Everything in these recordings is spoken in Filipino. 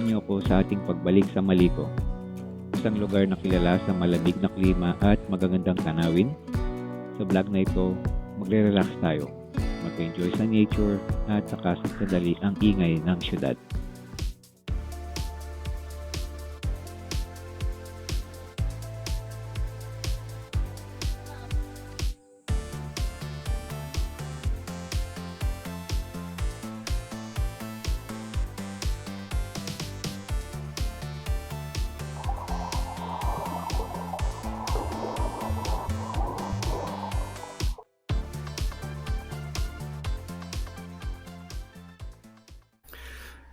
Samahan niyo ako sa ating pagbalik sa Maliko, isang lugar na kilala sa malamig na klima at magagandang tanawin. Sa vlog na ito, magre-relax tayo, mag-enjoy sa nature at saka sa sandali ang ingay ng syudad.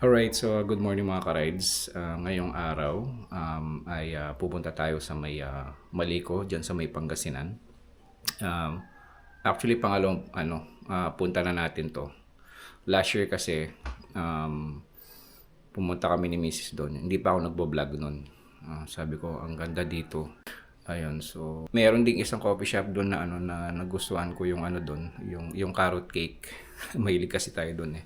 Alright, so good morning mga ka-rides. Ngayong araw ay pupunta tayo sa may Maliko, dyan sa may Pangasinan. Actually, pangalawang punta na natin to. Last year kasi, pumunta kami ni Mrs. doon. Hindi pa ako nagbo-vlog noon. Sabi ko, ang ganda dito. Ayun, so meron ding isang coffee shop doon na na nagustuhan ko yung doon, yung carrot cake. Mahilig kasi tayo doon eh.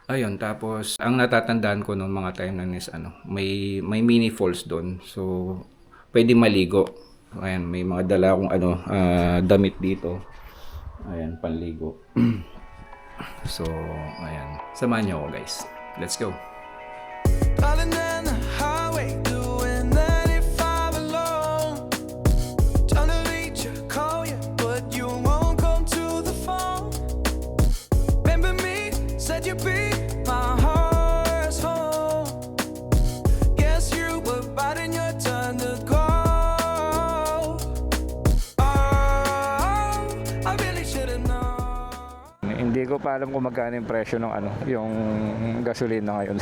Ayun, tapos ang natatandaan ko noong mga time na is may mini falls doon. So pwede maligo. Ayan, may mga dala akong damit dito. Ayan, panligo. So, ayan. Samahan niyo ako, guys. Let's go. Hindi ko pa alam kung magkano yung presyo ng yung gasolina ngayon.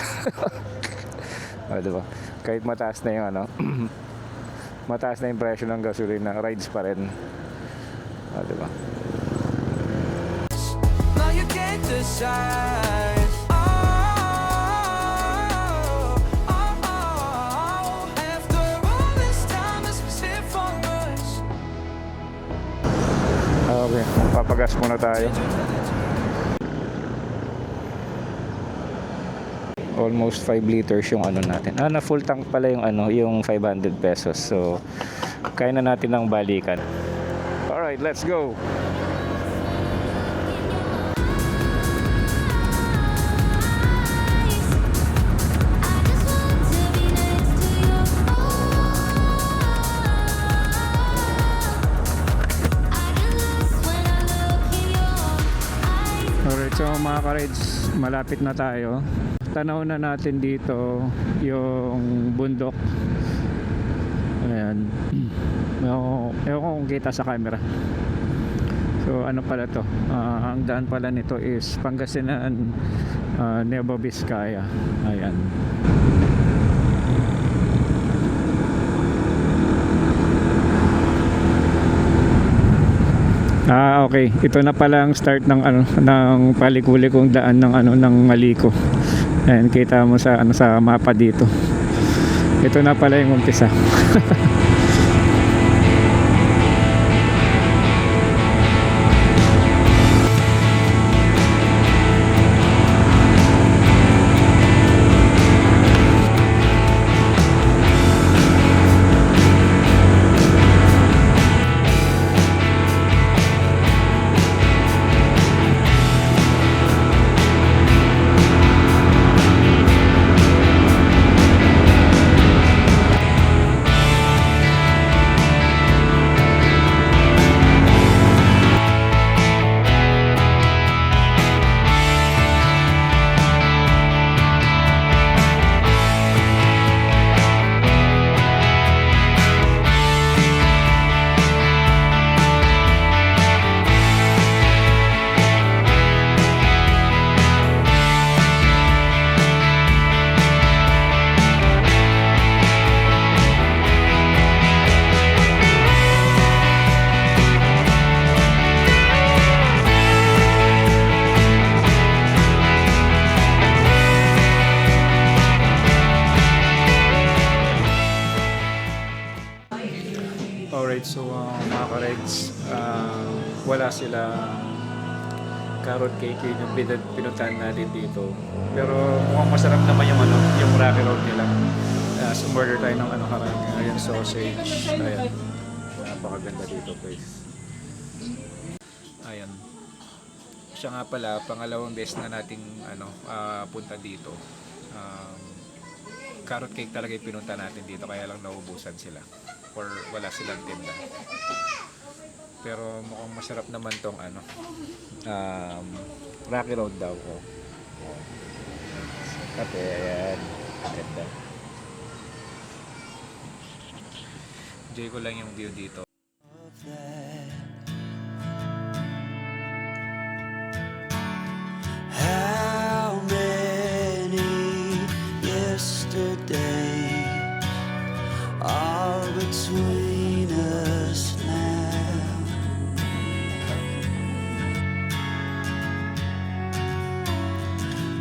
Diba? Kahit mataas na yung mataas na yung presyo ng gasolina, rides pa rin. Diba? Now you can't decide. Okay, papagas muna tayo. Almost 5 liters yung natin. Na full tank pala yung yung 500 pesos. So kaya na natin ng balikan. Alright, let's go. Alright, so mga ka-rides, malapit na tayo. Tanaw na natin dito yung bundok. Ayan. Ewan ko kung kita sa camera. So ano pala to? Ang daan pala nito is Pangasinan, Nueva Vizcaya. Ayan. Okay. Ito na pala ang start ng ng palikuli kong daan ng ng Maliko. Ayan, kita mo sa sa mapa dito. Ito na pala yung umpisa. Alright, so mga ka-rides, wala sila carrot cake, yun yung pinuntahan natin dito. Pero mukhang masarap naman yung yung Rocky Road nila. So order tayo ng yung sausage. Ayan. Napakaganda dito, guys. Ayan. Siya nga pala, pangalawang beses na nating punta dito. Carrot cake talaga yung pinunta natin dito, kaya lang naubusan sila or wala silang tinda. Pero mukhang masarap naman tong Rocky Road daw. Kape, ayan. Ganda. Enjoy ko lang yung view dito. How many yesterdays are between us now?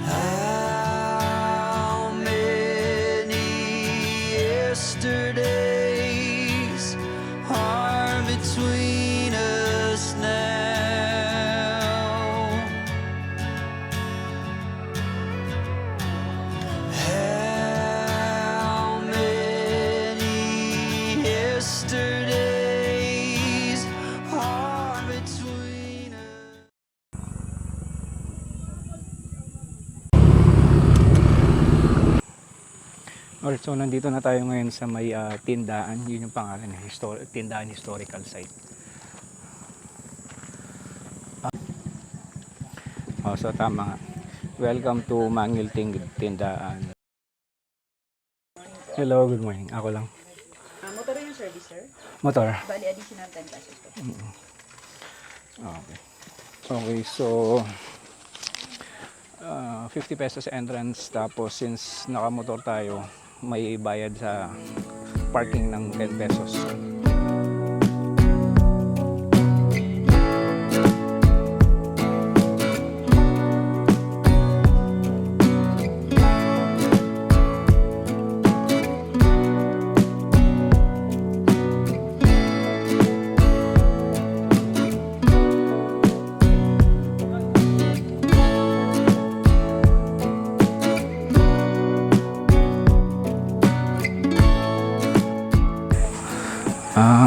How many yesterdays are between us now? How many yesterdays are between us? Alright, so nandito na tayo ngayon sa may tindaan. Yun yung pangalan, tindaan historical site. So tama nga. Welcome to Mangil Tindaan. Hello, good morning. Ako lang. Motor yung service, sir. Motor. Bali, additional 10 pesos po. Okay. Okay, so 50 pesos entrance, tapos since nakamotor tayo, may bayad sa parking ng 10 pesos.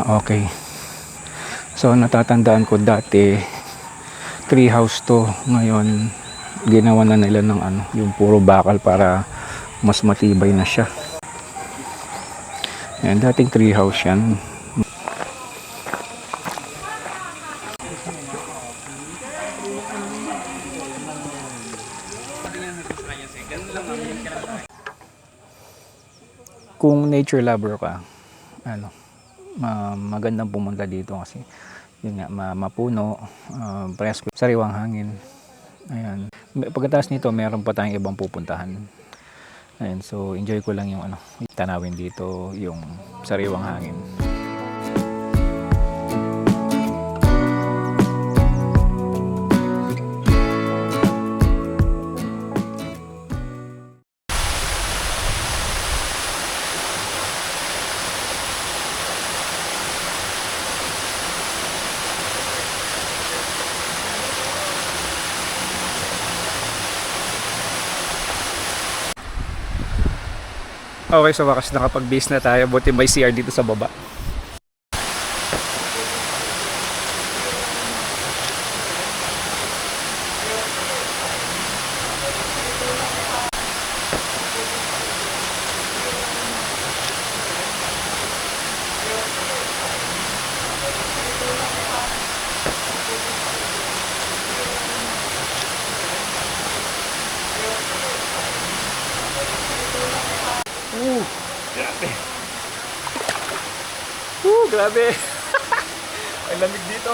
Okay. So natatandaan ko dati tree house to. Ngayon ginawa na nila ng yung puro bakal para mas matibay na siya. Yan, dating tree house yan. Kung nature lover ka, magandang pumunta dito kasi yun nga, mapuno, presko, sariwang hangin. Ayan. Pagkatapos nito, meron pa tayong ibang pupuntahan. Ayan, so enjoy ko lang yung tanawin dito, yung sariwang hangin. Okay, so wakas nakapag-base na tayo. Buti may CR dito sa baba. Grabe. Grabe. Ang lamig dito.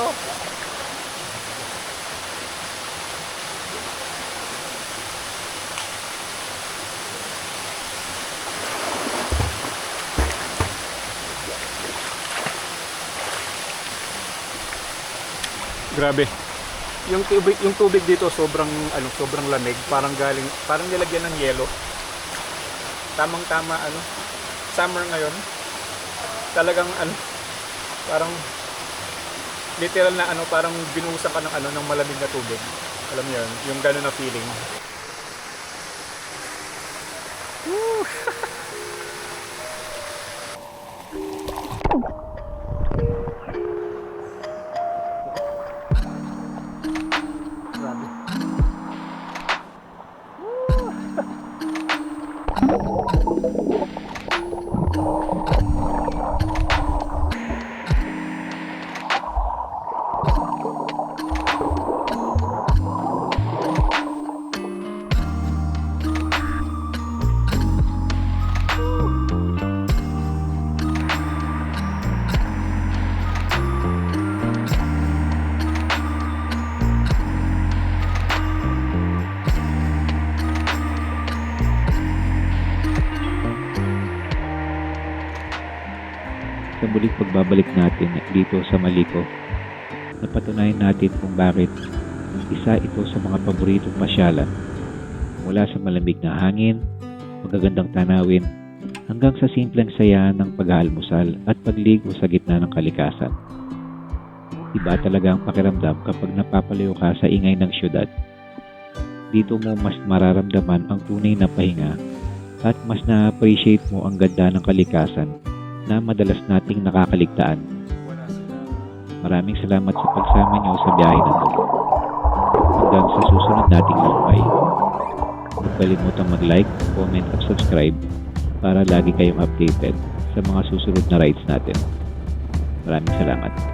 Grabe. Yung tubig dito sobrang sobrang lamig, parang nilagyan ng yelo. Tamang-tama summer ngayon. Talagang parang literal na parang binuhusan ka ng ng malamig na tubig. Alam mo yun, yung gano'n na feeling. Sa muling pagbabalik natin dito sa Maliko, napatunayan natin kung bakit isa ito sa mga paboritong pasyalan. Mula sa malamig na hangin, magagandang tanawin, hanggang sa simpleng saya ng pag-aalmusal at pagligo sa gitna ng kalikasan. Iba talaga ang pakiramdam kapag napapalayo ka sa ingay ng syudad. Dito mo mas mararamdaman ang tunay na pahinga at mas na-appreciate mo ang ganda ng kalikasan na madalas nating nakakaligtaan. Maraming salamat sa pagsama niyo sa biyahe na to. Hanggang sa susunod nating lakbay. Huwag kalimutang mag-like, comment at subscribe para lagi kayong updated sa mga susunod na rides natin. Maraming salamat.